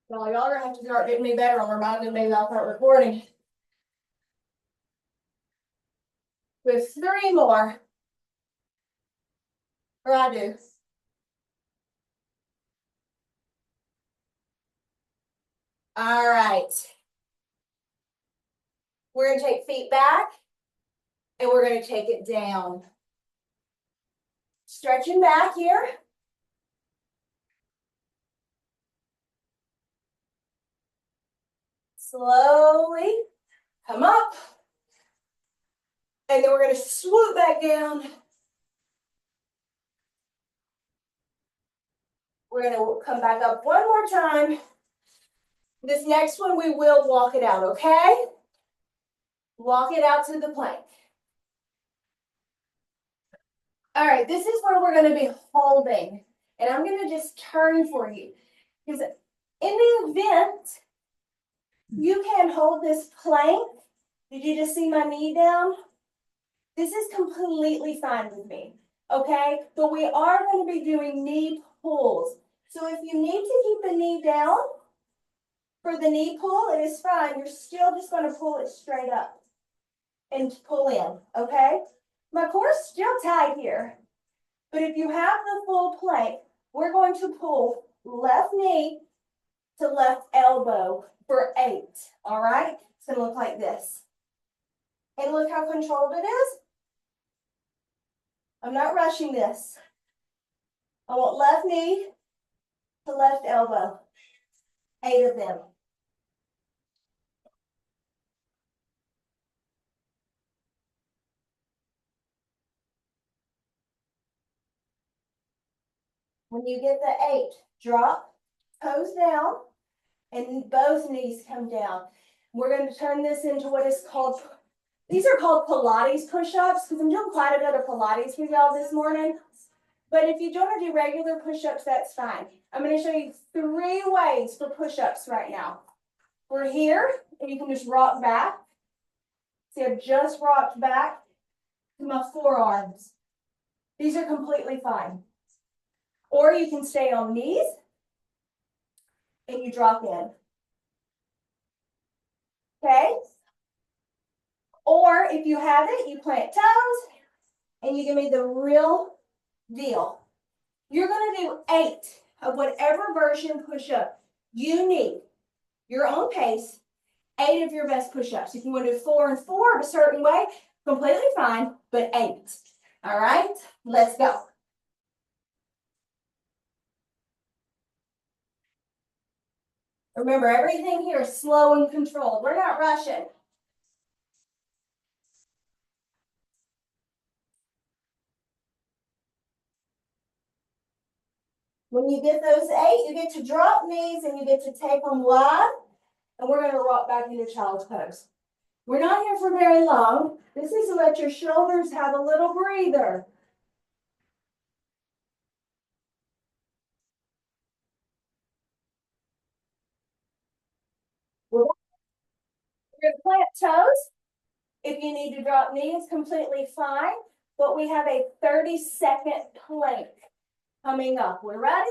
Well, y'all are gonna have to start getting me better on reminding me that I'll start recording. With three more. Or I do. All right. We're gonna take feet back and we're gonna take it down. Stretching back here. Slowly come up. And then we're gonna swoop back down. We're gonna come back up one more time. This next one, we will walk it out, okay? Walk it out to the plank. All right, this is where we're gonna be holding. And I'm gonna just turn for you. Because in the event you can hold this plank, did you just see my knee down? This is completely fine with me, okay? But we are going to be doing knee pulls. So if you need to keep the knee down for the knee pull, it is fine. You're still just going to pull it straight up and pull in, okay? My core's still tight here. But if you have the full plank, we're going to pull left knee to left elbow for 8, all right? It's going to look like this. And look how controlled it is. I'm not rushing this. I want left knee to left elbow. 8 of them. When you get the 8, drop, toes down, and both knees come down. We're going to turn this into what is called, these are called Pilates push-ups, because I'm doing quite a bit of Pilates with y'all this morning. But if you don't want to do regular push-ups, that's fine. I'm going to show you 3 ways for push-ups right now. We're here, and you can just rock back. See, I've just rocked back to my forearms. These are completely fine. Or you can stay on knees, and you drop in. Okay? Or if you have it, you plant toes, and you give me the real deal. You're going to do 8 of whatever version push-up you need. Your own pace, 8 of your best push-ups. If you want to do 4 and 4 a certain way, completely fine, but 8. All right, let's go. Remember, everything here is slow and controlled. We're not rushing. When you get those 8, you get to drop knees and you get to take them wide. And we're going to rock back into child's pose. We're not here for very long. This is to let your shoulders have a little breather. We're going to plant toes. If you need to drop knees, completely fine. But we have a 30-second plank coming up. We're ready?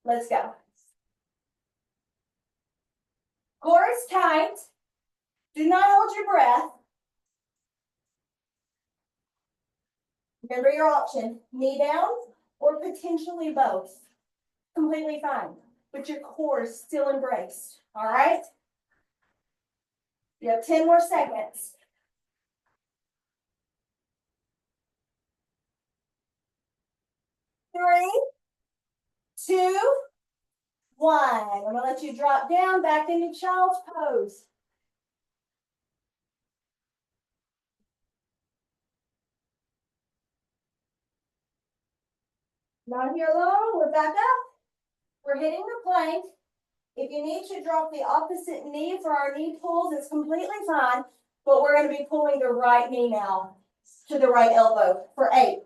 Let's go. Core is tight. Do not hold your breath. Remember your option, knee down or potentially both. Completely fine, but your core is still embraced, all right? You have 10 more seconds. 3, 2, 1. I'm gonna let you drop down back into child's pose. Not here long, we're back up. We're hitting the plank. If you need to drop the opposite knee for our knee pulls, it's completely fine, but we're gonna be pulling the right knee now to the right elbow for 8.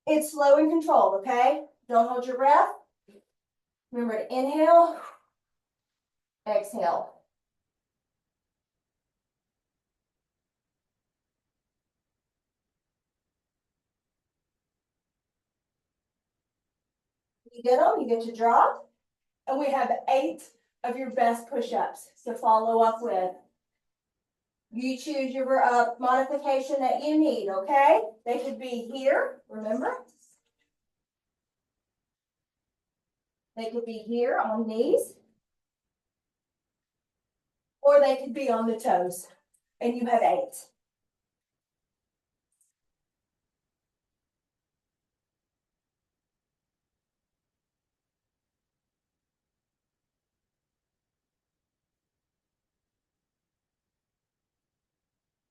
It's slow and controlled, okay? Don't hold your breath. Remember to inhale, exhale. You get them, you get to drop. And we have 8 of your best push-ups to follow up with. You choose your modification that you need, okay? They could be here, remember? They could be here on knees. Or they could be on the toes. And you have 8.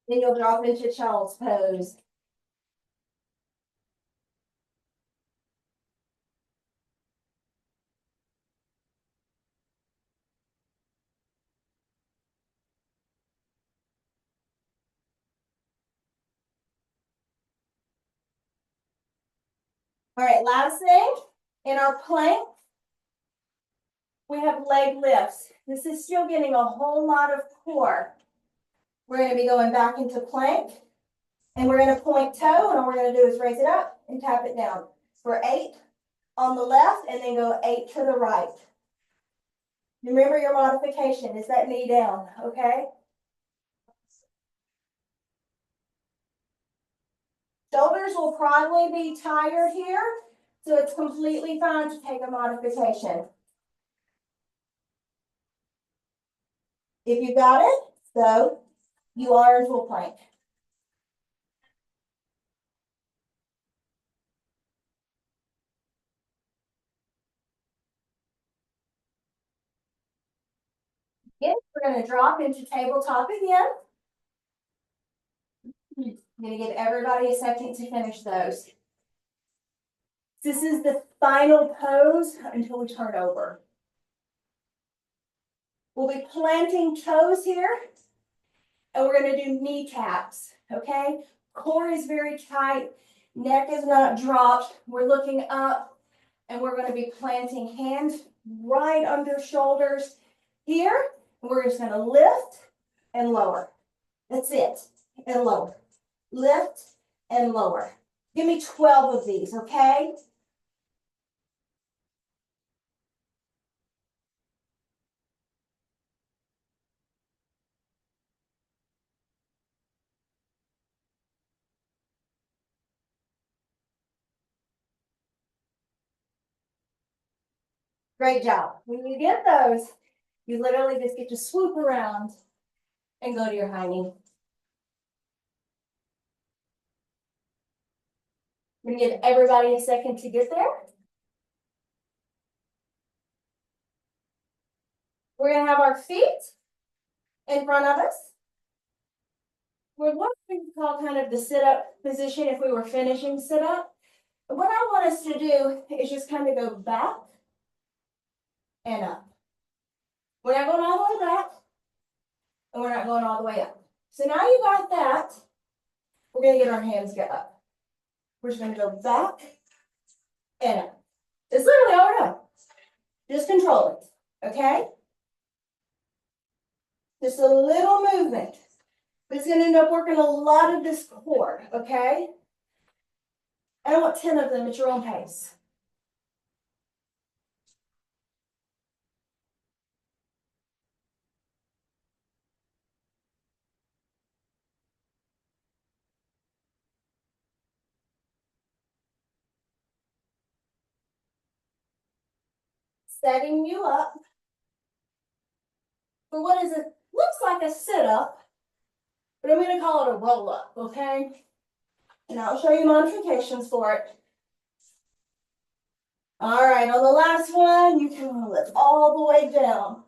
Then you'll drop into child's pose. All right, last thing, in our plank, we have leg lifts. This is still getting a whole lot of core. We're going to be going back into plank, and we're going to point toe, and all we're going to do is raise it up and tap it down for 8 on the left, and then go 8 to the right. Remember your modification is that knee down, okay? Shoulders will probably be tired here, so it's completely fine to take a modification. If you got it, so you are into a plank. Again, we're going to drop into tabletop again. I'm going to give everybody a second to finish those. This is the final pose until we turn over. We'll be planting toes here, and we're going to do knee taps, okay? Core is very tight, neck is not dropped. We're looking up, and we're going to be planting hands right under shoulders here. And we're just going to lift and lower. That's it, and lower. Lift and lower. Give me 12 of these, okay? Great job. When you get those, you literally just get to swoop around and go to your high knee. I'm gonna give everybody a second to get there. We're gonna have our feet in front of us. We're what we call kind of the sit-up position if we were finishing sit-up. What I want us to do is just kind of go back and up. We're not going all the way back, and we're not going all the way up. So now you got that. We're gonna get our hands get up. We're just gonna go back and up. It's literally all we're doing. Just control it, okay? Just a little movement. But it's gonna end up working a lot of this core, okay? I want 10 of them at your own pace. Setting you up for what is it? Looks like a sit-up, but I'm going to call it a roll-up, okay? And I'll show you modifications for it. All right, on the last one, you can lift all the way down.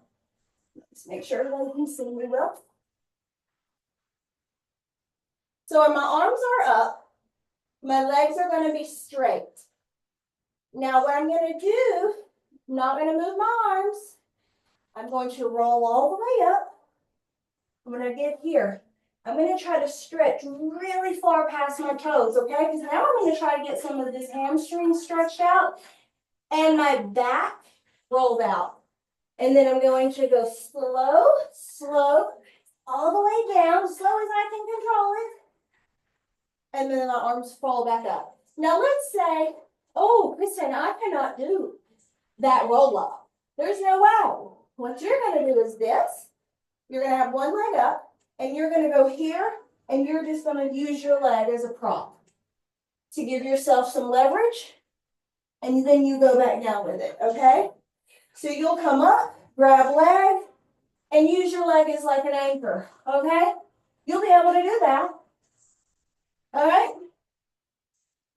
Let's make sure everyone can see me well. So when my arms are up, my legs are going to be straight. Now what I'm going to do, I'm not going to move my arms. I'm going to roll all the way up. I'm going to get here. I'm going to try to stretch really far past my toes, okay? Because now I'm going to try to get some of this hamstring stretched out and my back rolled out. And then I'm going to go slow, slow, all the way down, slow as I can control it. And then my arms fall back up. Now let's say, oh, Kristen, I cannot do that roll up. There's no wow. What you're gonna do is this. You're gonna have one leg up and you're gonna go here and you're just gonna use your leg as a prop to give yourself some leverage, and then you go back down with it, okay? So you'll come up, grab leg, and use your leg as like an anchor, okay? You'll be able to do that, all right?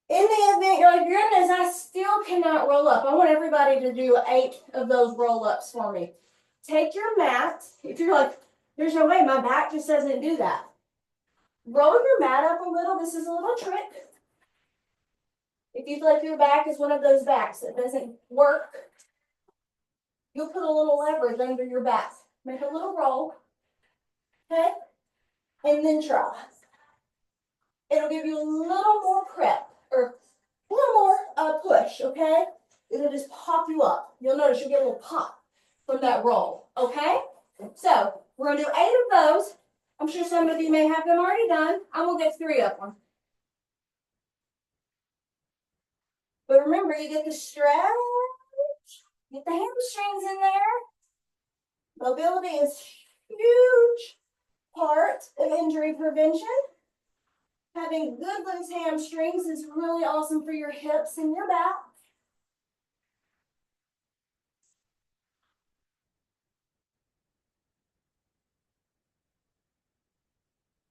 In the event you're like, goodness, I still cannot roll up. I want everybody to do 8 of those roll-ups for me. Take your mat. If you're like, there's no way, my back just doesn't do that. Roll your mat up a little. This is a little trick. If you feel like your back is one of those backs that doesn't work, you'll put a little leverage under your back. Make a little roll, okay? And then try. It'll give you a little more prep, or a little more push, okay? It'll just pop you up. You'll notice you'll get a little pop from that roll, okay? So we're gonna do 8 of those. I'm sure some of you may have them already done. I'm gonna get 3 of them. But remember, you get the stretch, get the hamstrings in there. Mobility is huge part of injury prevention. Having good loose hamstrings is really awesome for your hips and your back.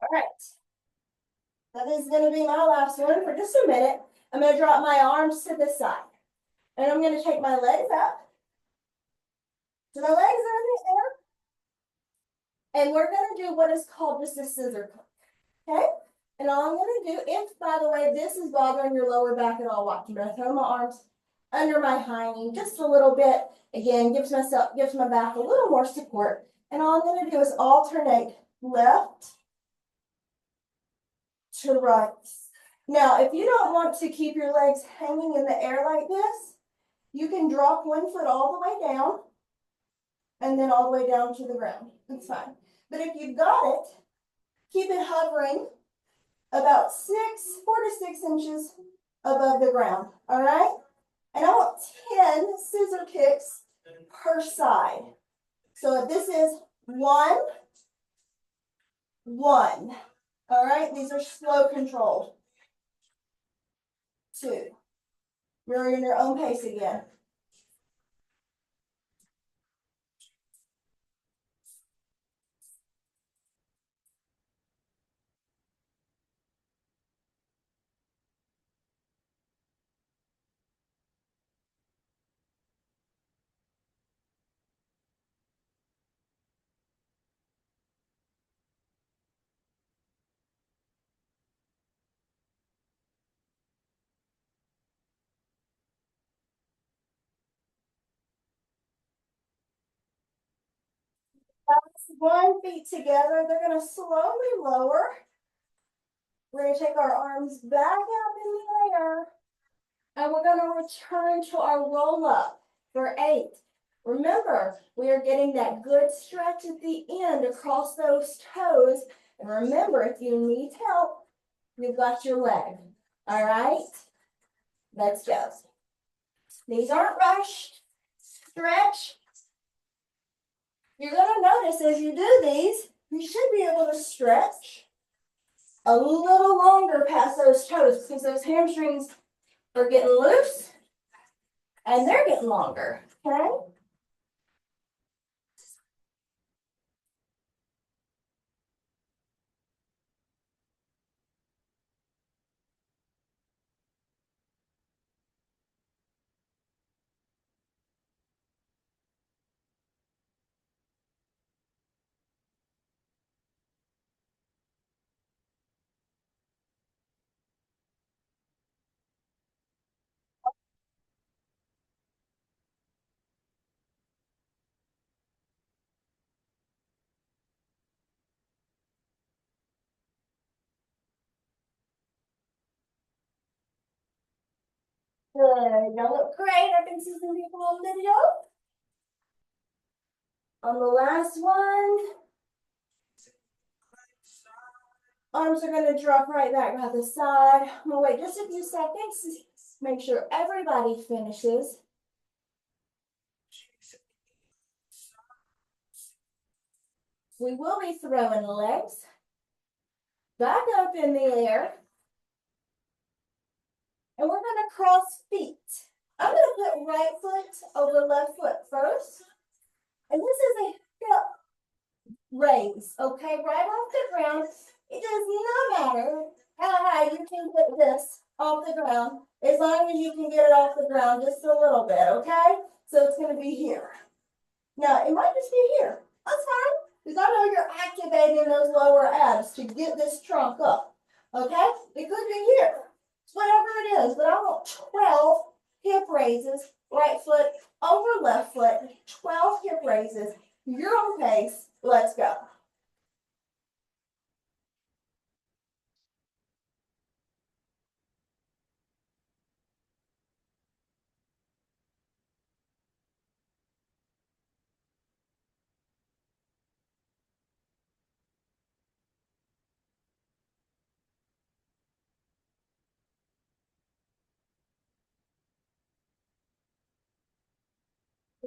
All right. Now this is going to be my last one for just a minute. I'm going to drop my arms to the side. And I'm going to take my legs up. So my legs are in the air. And we're going to do what is called just a scissor click. Okay? And all I'm going to do, if, by the way, this is bothering your lower back at all, watch. I'm going to throw my arms under my hiney just a little bit. Again, gives my back a little more support. And all I'm going to do is alternate left to right. Now, if you don't want to keep your legs hanging in the air like this, you can drop one foot all the way down and then all the way down to the ground. That's fine. But if you've got it, keep it hovering about 4 to 6 inches above the ground, all right? And I want 10 scissor kicks per side. So this is 1, 1. All right, these are slow controlled. 2. You're in your own pace again. That's 1 feet together. They're going to slowly lower. We're going to take our arms back up in the air. And we're going to return to our roll up for 8. Remember, we are getting that good stretch at the end across those toes. And remember, if you need help, you've got your leg. All right? Let's go. These aren't rushed. Stretch. You're going to notice as you do these, you should be able to stretch a little longer past those toes because those hamstrings are getting loose and they're getting longer, okay? Good, y'all look great. I can see some people on video. On the last one, arms are going to drop right back by the side. I'm going to wait just a few seconds. Make sure everybody finishes. we will be throwing legs back up in the air. And we're gonna cross feet. I'm gonna put right foot over left foot first. And this is a hip raise, okay? Right off the ground. It does not matter how high you can get this off the ground, as long as you can get it off the ground just a little bit, okay? So it's gonna be here. Now, it might just be here. That's fine, because I know you're activating those lower abs to get this trunk up, okay? It could be here. It's whatever it is, but I want 12 hip raises, right foot over left foot, 12 hip raises, your own pace. Let's go.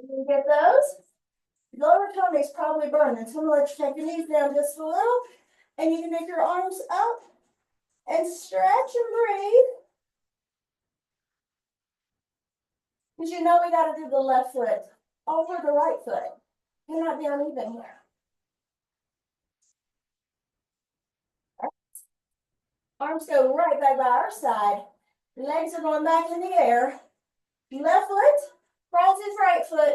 You get those? Lower tummy's probably burning. So I'm gonna let you take your knees down just a little, and you can make your arms up and stretch and breathe. Because you know we got to do the left foot over the right foot. Cannot be uneven here. Arms go right back by our side. Legs are going back in the air. Left foot crosses right foot.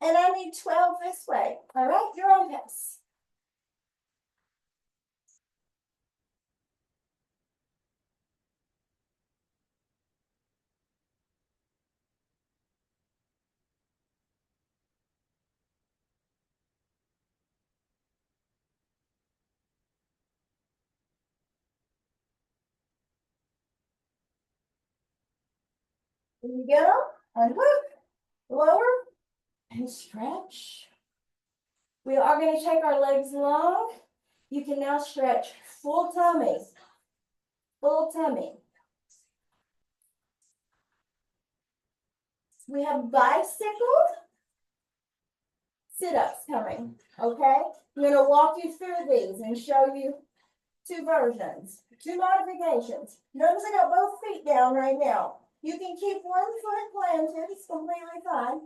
And I need 12 this way. All right, your own pace. You get them, unhook, lower, and stretch. We are going to take our legs long. You can now stretch full tummy. Full tummy. We have bicycle sit-ups coming, okay? I'm going to walk you through these and show you two versions, two modifications. Notice I got both feet down right now. You can keep one foot planted, it's completely fine.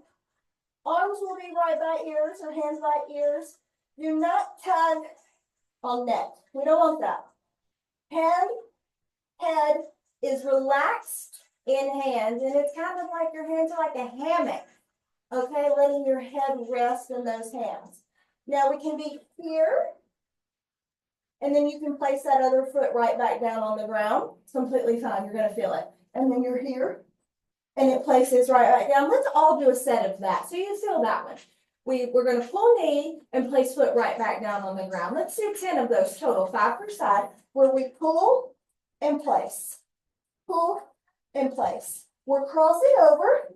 Arms will be right by ears or hands by ears. Do not tug on neck. We don't want that. Head is relaxed in hand, and it's kind of like your hands are like a hammock. Okay, letting your head rest in those hands. Now we can be here, and then you can place that other foot right back down on the ground. It's completely fine. You're going to feel it. And then you're here, and it places right back down. Let's all do a set of that. So you feel that one. We're going to pull knee and place foot right back down on the ground. Let's do 10 of those total, 5 per side, where we pull and place. Pull and place. We're crossing over.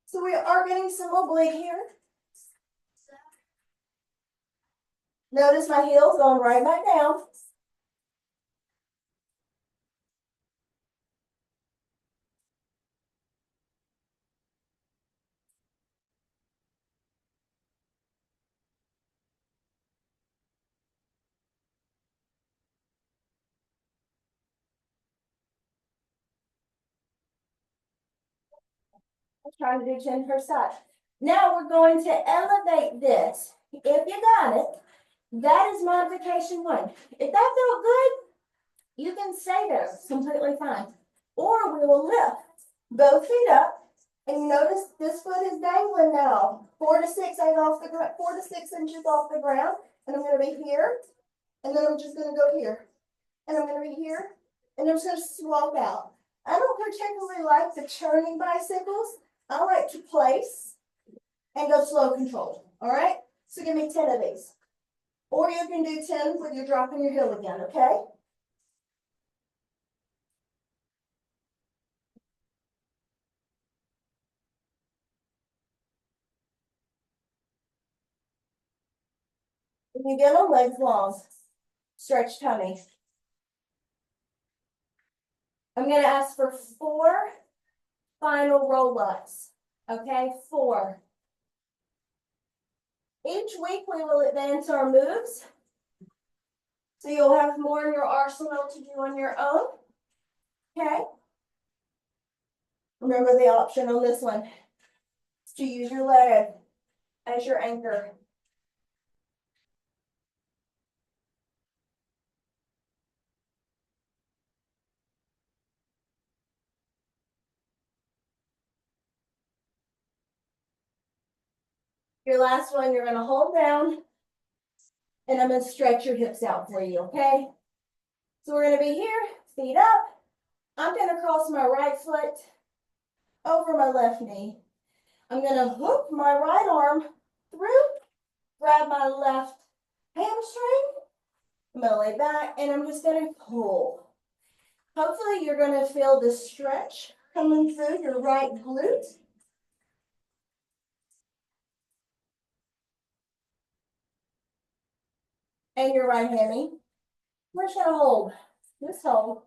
So we are getting some oblique here. Notice my heels going right back down. I'm trying to do 10 per side. Now we're going to elevate this. If you got it, that is modification 1. If that felt good, you can stay there. It's completely fine. Or we will lift both feet up. And you notice this foot is dangling now. 4 to 6 inches off the ground, 4 to 6 inches off the ground. And I'm going to be here. And then I'm just going to go here. And I'm going to be here. And I'm just going to swap out. I don't particularly like the turning bicycles. I like to place and go slow control. All right? So give me 10 of these. Or you can do 10 with you dropping your heel again, okay? When you get them, legs long. Stretch tummy. I'm going to ask for 4 final roll-ups. Okay? 4. Each week we will advance our moves. So you'll have more in your arsenal to do on your own. Okay? Remember the option on this one is to use your leg as your anchor. Your last one, you're gonna hold down and I'm gonna stretch your hips out for you, okay? So we're gonna be here, feet up. I'm gonna cross my right foot over my left knee. I'm gonna hook my right arm through, grab my left hamstring, I'm gonna lay back and I'm just gonna pull. Hopefully you're gonna feel the stretch coming through your right glute. And your right hammy. We're just gonna hold, just hold.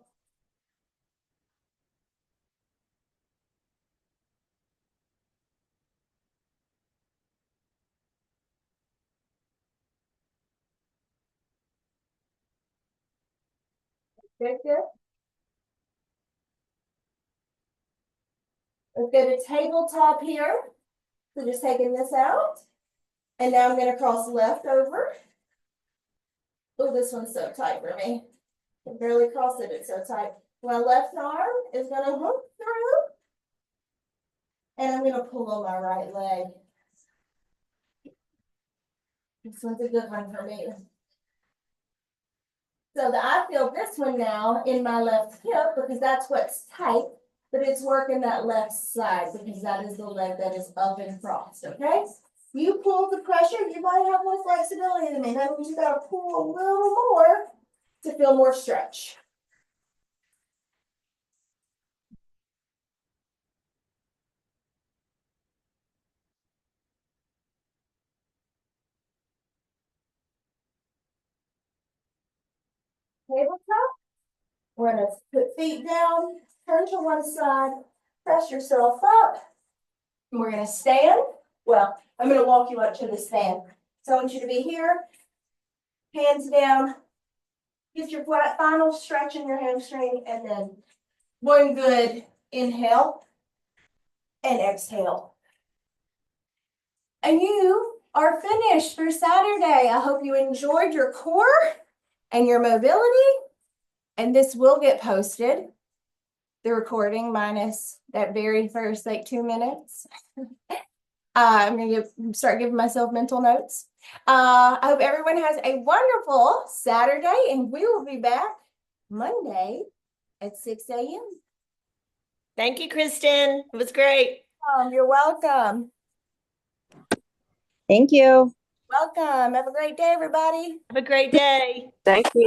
Good, good. We've got a tabletop here. So just taking this out. And now I'm gonna cross left over. Oh, this one's so tight for me. I can barely cross it, it's so tight. My left arm is gonna hook through. And I'm gonna pull on my right leg. This one's a good one for me. So that I feel this one now in my left hip because that's what's tight, but it's working that left side because that is the leg that is up and crossed, okay? You pull the pressure, you might have more flexibility than me. That means you gotta pull a little more to feel more stretch. Tabletop. We're gonna put feet down, turn to one side, press yourself up. And we're gonna stand. Well, I'm gonna walk you up to the stand. So I want you to be here, hands down. Get your final stretch in your hamstring and then one good inhale and exhale. And you are finished for Saturday. I hope you enjoyed your core and your mobility. And this will get posted, the recording minus that very first like 2 minutes. I'm gonna start giving myself mental notes. I hope everyone has a wonderful Saturday and we will be back Monday at 6 a.m. Thank you, Kristen. It was great. You're welcome. Thank you. Welcome. Have a great day, everybody. Have a great day. Thank you.